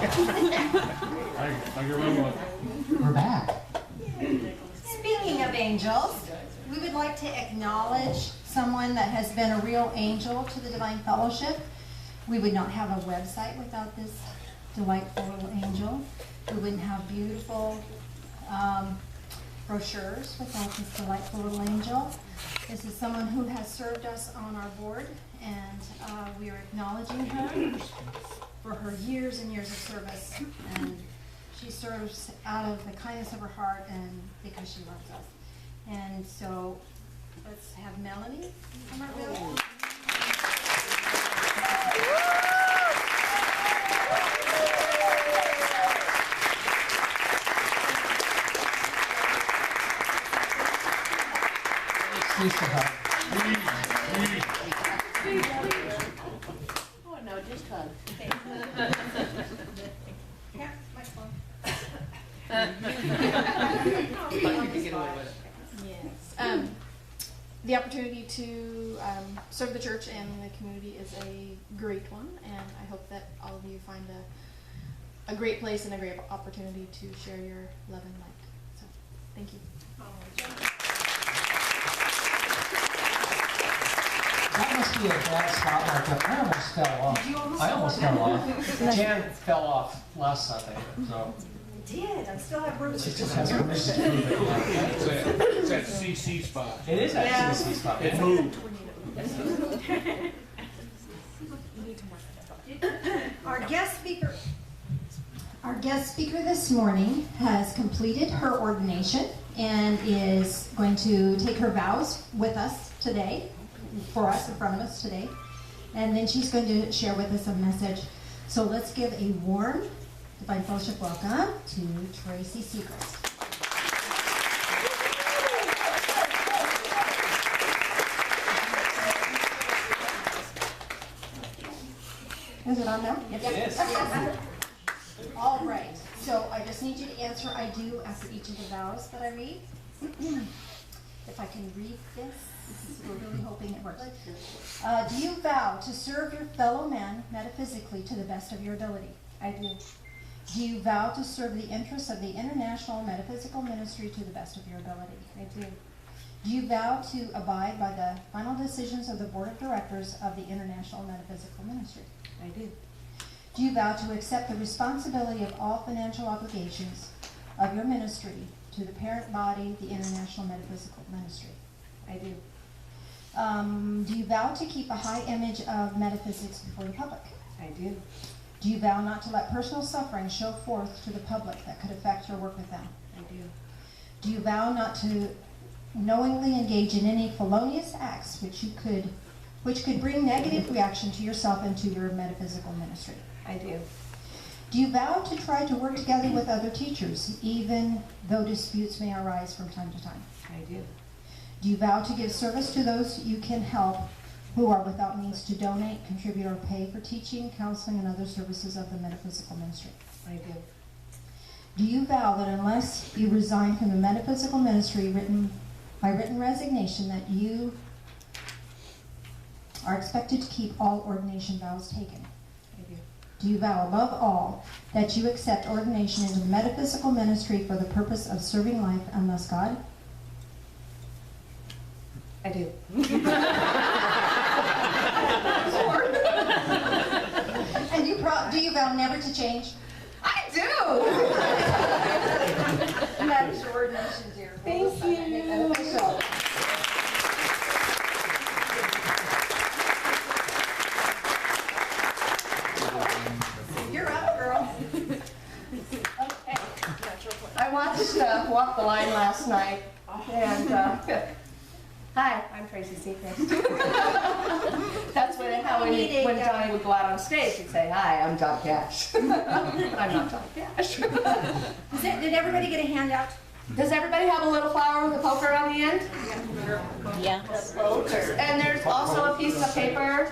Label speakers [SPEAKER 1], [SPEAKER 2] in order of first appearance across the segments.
[SPEAKER 1] I remember.
[SPEAKER 2] We're back.
[SPEAKER 3] Speaking of angels, we would like to acknowledge someone that has been a real angel to the Divine Fellowship. We would not have a website without this delightful little angel. We wouldn't have beautiful brochures without this delightful little angel. This is someone who has served us on our board, and we are acknowledging her for her years and years of service. And she serves out of the kindness of her heart and because she loves us. And so let's have Melanie Sommerville.
[SPEAKER 4] Oh no, just hug.
[SPEAKER 3] Yeah, microphone.
[SPEAKER 5] Yes. The opportunity to serve the church and the community is a great one, and I hope that all of you find a great place and a great opportunity to share your love and light. So, thank you.
[SPEAKER 2] That must be a bad spotlight. I almost fell off.
[SPEAKER 3] Did you almost
[SPEAKER 2] I almost fell off.
[SPEAKER 3] off?
[SPEAKER 2] Jan fell off last Sunday, so
[SPEAKER 3] I did. I still have
[SPEAKER 2] she
[SPEAKER 3] bruises.
[SPEAKER 2] just has permission to move it.
[SPEAKER 1] It's that CC spot.
[SPEAKER 2] It is that
[SPEAKER 3] Yeah.
[SPEAKER 2] CC spot.
[SPEAKER 1] It moved.
[SPEAKER 3] Our guest speaker this morning has completed her ordination and is going to take her vows with us today, for us in front of us today. And then she's going to share with us a message. So let's give a warm Divine Fellowship welcome to Tracy Seegrist. Is it on now?
[SPEAKER 2] It is.
[SPEAKER 3] All right. So I just need you to answer I do after each of the vows that I read. If I can read this, we're really hoping it works. Do you vow to serve your fellow man metaphysically to the best of your ability? I do. Do you vow to serve the interests of the International Metaphysical Ministry to the best of your ability? I do. Do you vow to abide by the final decisions of the Board of Directors of the International Metaphysical Ministry? I do. Do you vow to accept the responsibility of all financial obligations of your ministry to the parent body, the International Metaphysical Ministry? I do. Do you vow to keep a high image of metaphysics before the public? I do. Do you vow not to let personal suffering show forth to the public that could affect your work with them? I do. Do you vow not to knowingly engage in any felonious acts which could bring negative reaction to yourself and to your metaphysical ministry? I do. Do you vow to try to work together with other teachers, even though disputes may arise from time to time? I do. Do you vow to give service to those you can help who are without means to donate, contribute, or pay for teaching, counseling, and other services of the metaphysical ministry? I do. Do you vow that unless you resign from the metaphysical ministry by written resignation, that you are expected to keep all ordination vows taken? I do. Do you vow above all that you accept ordination into the metaphysical ministry for the purpose of serving life and thus God? I do. And do you vow never to change? I do! And that is your ordination, dear.
[SPEAKER 5] Thank you.
[SPEAKER 3] Official. You're up, girl. Okay.
[SPEAKER 4] I watched Walk the Line last night, and hi, I'm Tracy Seegrist. That's how when Johnny would go out on stage, he'd say, "Hi, I'm John Cash." I'm not John Cash.
[SPEAKER 3] Did everybody get a handout?
[SPEAKER 4] Does everybody have a little flower with a poker on the end?
[SPEAKER 5] Yes.
[SPEAKER 4] And there's also a piece of paper.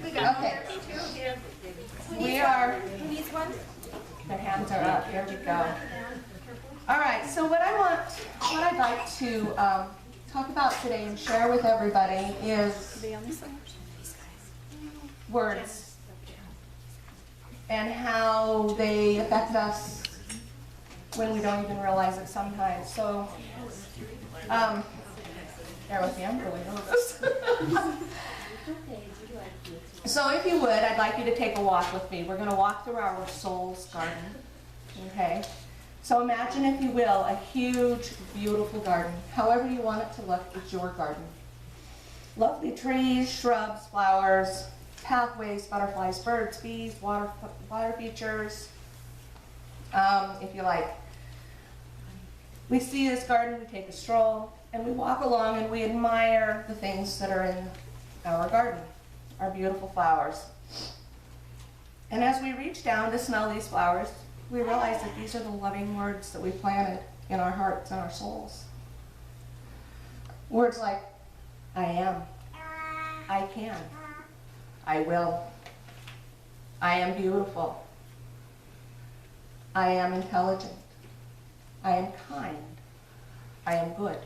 [SPEAKER 3] We got
[SPEAKER 4] Okay.
[SPEAKER 3] We
[SPEAKER 4] are.
[SPEAKER 3] Who needs one?
[SPEAKER 4] Their hands are up. Here we go. All right. So what I'd like to talk about today and share with everybody is words. and how they affect us when we don't even realize it sometimes. So, bear with me, I'm really nervous. So if you would, I'd like you to take a walk with me. We're going to walk through our soul's garden, okay? So imagine, if you will, a huge, beautiful garden. However you want it to look, it's your garden. Lovely trees, shrubs, flowers, pathways, butterflies, birds, bees, water features, if you like. We see this garden, we take a stroll, and we walk along and we admire the things that are in our garden, our beautiful flowers. And as we reach down to smell these flowers, we realize that these are the loving words that we planted in our hearts and our souls. Words like, I am, I can, I will, I am beautiful, I am intelligent, I am kind, I am good.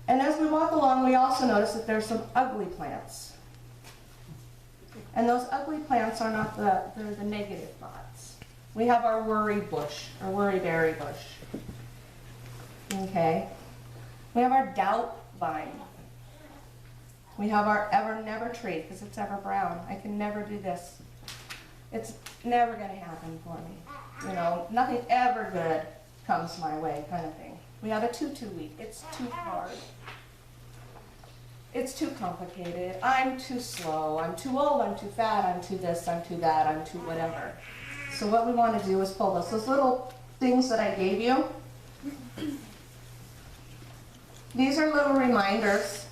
[SPEAKER 4] And as we walk along, we also notice that there's some ugly plants. And those ugly plants are not they're the negative thoughts. We have our worry bush, our worry-berry bush. Okay? We have our doubt vine. We have our ever-never tree, because it's ever brown. I can never do this. It's never going to happen for me. You know, nothing ever good comes my way, kind of thing. We have a tutu weed. It's too hard. It's too complicated. I'm too slow. I'm too old. I'm too fat. I'm too this. I'm too that. I'm too whatever. So what we want to do is pull those little things that I gave you. These are little reminders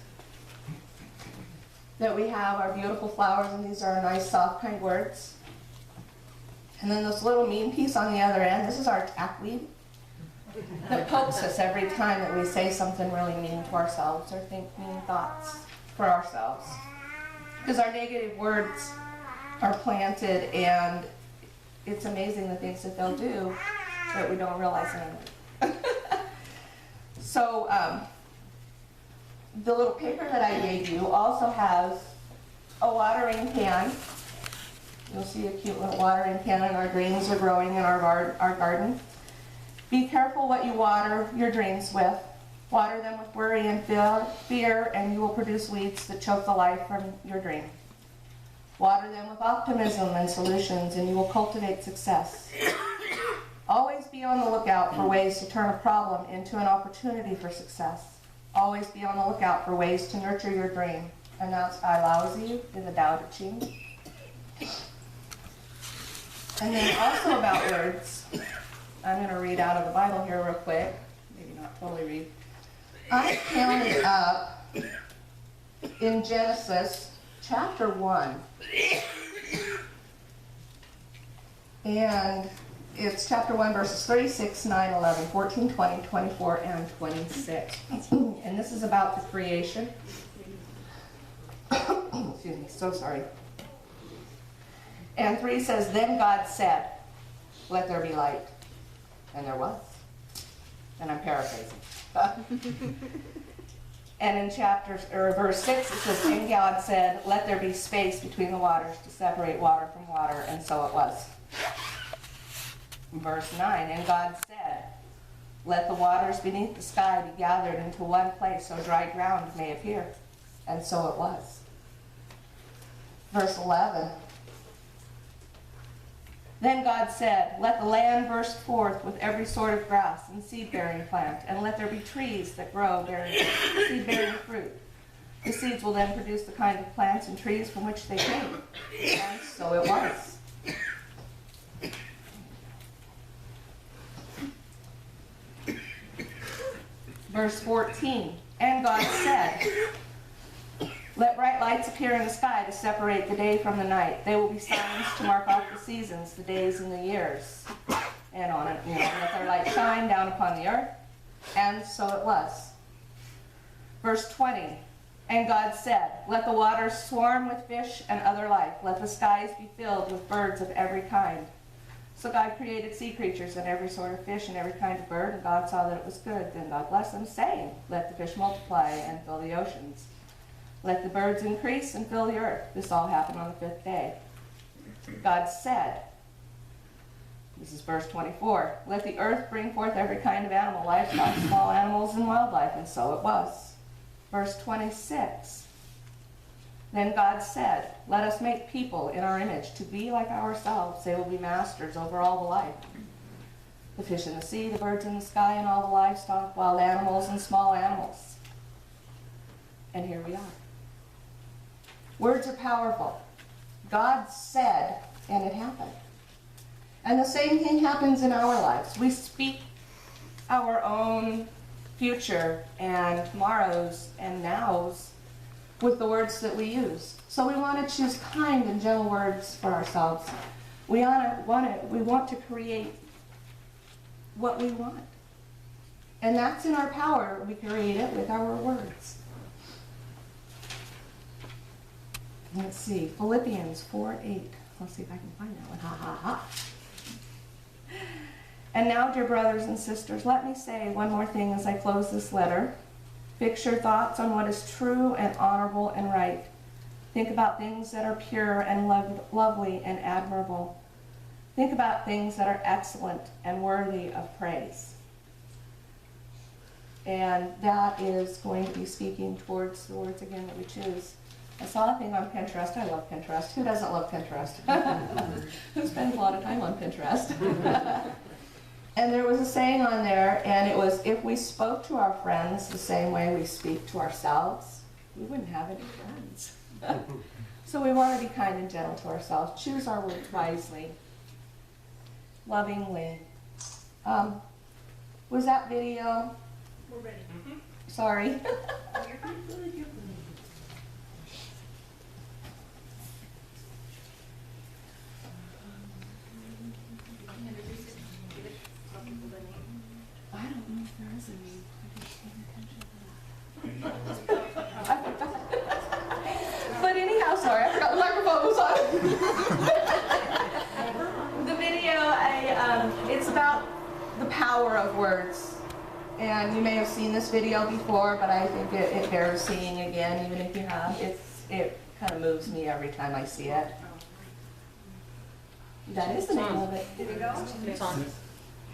[SPEAKER 4] that we have our beautiful flowers, and these are nice, soft, kind words. And then this little mean piece on the other end, this is our tackweed that pokes us every time that we say something really mean to ourselves or think mean thoughts for ourselves. Because our negative words are planted, and it's amazing the things that they'll do that we don't realize in it. So the little paper that I gave you also has a watering can. You'll see a cute little watering can, and our dreams are growing in our garden. Be careful what you water your dreams with. Water them with worry and fear, and you will produce weeds that choke the life from your dream. Water them with optimism and solutions, and you will cultivate success. Always be on the lookout for ways to turn a problem into an opportunity for success. Always be on the lookout for ways to nurture your dream. Announced I Laozi in the Tao Te Ching. And then also about words, I'm going to read out of the Bible here real quick. Maybe not totally read. I counted up in Genesis chapter 1. And it's chapter 1, verses 36, 9, 11, 14, 20, 24, and 26. And this is about the creation. Excuse me, so sorry. And 3 says, Then God said, let there be light. And there was. And I'm paraphrasing. And in verse 6, it says, And God said, let there be space between the waters to separate water from water, and so it was. Verse 9, And God said, let the waters beneath the sky be gathered into one place so dry ground may appear. And so it was. Verse 11, Then God said, let the land burst forth with every sort of grass and seed-bearing plant, and let there be trees that grow bearing seed-bearing fruit. The seeds will then produce the kind of plants and trees from which they came. And so it was. Verse 14, And God said, let bright lights appear in the sky to separate the day from the night. They will be signs to mark off the seasons, the days, and the years. And on it, and let their light shine down upon the earth. And so it was. Verse 20, And God said, let the waters swarm with fish and other life. Let the skies be filled with birds of every kind. So God created sea creatures and every sort of fish and every kind of bird, and God saw that it was good. Then God blessed them, saying, let the fish multiply and fill the oceans. Let the birds increase and fill the earth. This all happened on the 5th day. God said, this is verse 24, let the earth bring forth every kind of animal, livestock, small animals, and wildlife, and so it was. Verse 26, then God said, let us make people in our image to be like ourselves. They will be masters over all the life. The fish in the sea, the birds in the sky, and all the livestock, wild animals, and small animals. And here we are. Words are powerful. God said, and it happened. And the same thing happens in our lives. We speak our own future and tomorrows and nows with the words that we use. So we want to choose kind and gentle words for ourselves. We want to create what we want. And that's in our power. We create it with our words. Let's see, Philippians 4:8. Let's see if I can find that one. Ha ha ha. And now, dear brothers and sisters, let me say one more thing as I close this letter. Fix your thoughts on what is true and honorable and right. Think about things that are pure and lovely and admirable. Think about things that are excellent and worthy of praise. And that is going to be speaking towards the words again that we choose. I saw a thing on Pinterest. I love Pinterest. Who doesn't love Pinterest? Who spends a lot of time on Pinterest? And there was a saying on there, and it was, if we spoke to our friends the same way we speak to ourselves, we wouldn't have any friends. So we want to be kind and gentle to ourselves. Choose our words wisely, lovingly. Was that video?
[SPEAKER 5] We're ready.
[SPEAKER 4] Sorry. I don't know if there is a name. I didn't pay attention to that. But anyhow, sorry, I forgot the microphone was on. The video, it's about the power of words. And you may have seen this video before, but I think it bears seeing again, even if you have. It kind of moves me every time I see it. That is the name of it.
[SPEAKER 5] Did it go?
[SPEAKER 6] It's on.